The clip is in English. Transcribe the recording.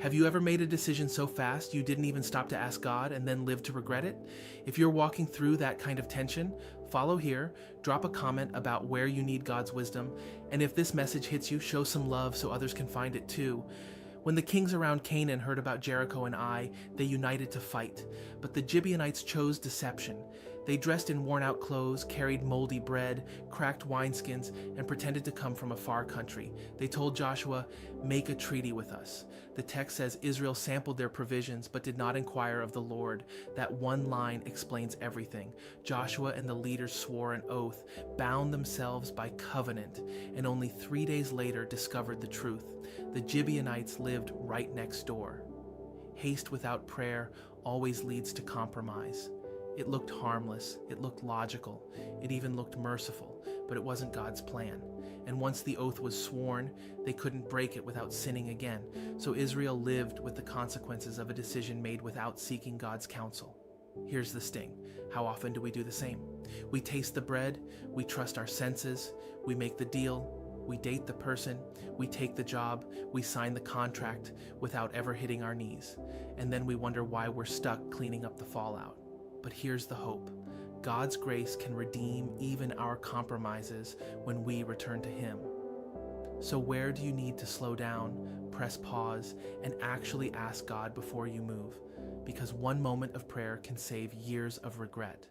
Have you ever made a decision so fast you didn't even stop to ask God and then lived to regret it? If you're walking through that kind of tension, follow here, drop a comment about where you need God's wisdom, and if this message hits you, show some love so others can find it too. When the kings around Canaan heard about Jericho and Ai, they united to fight. But the Gibeonites chose deception. They dressed in worn-out clothes, carried moldy bread, cracked wineskins, and pretended to come from a far country. They told Joshua, "Make a treaty with us." The text says Israel sampled their provisions but did not inquire of the Lord. That one line explains everything. Joshua and the leaders swore an oath, bound themselves by covenant, and only 3 days later discovered the truth. The Gibeonites lived right next door. Haste without prayer always leads to compromise. It looked harmless, it looked logical, it even looked merciful, but it wasn't God's plan. And once the oath was sworn, they couldn't break it without sinning again. So Israel lived with the consequences of a decision made without seeking God's counsel. Here's the sting. How often do we do the same? We taste the bread, we trust our senses, we make the deal, we date the person, we take the job, we sign the contract without ever hitting our knees. And then we wonder why we're stuck cleaning up the fallout. But here's the hope. God's grace can redeem even our compromises when we return to Him. So where do you need to slow down, press pause, and actually ask God before you move? Because one moment of prayer can save years of regret.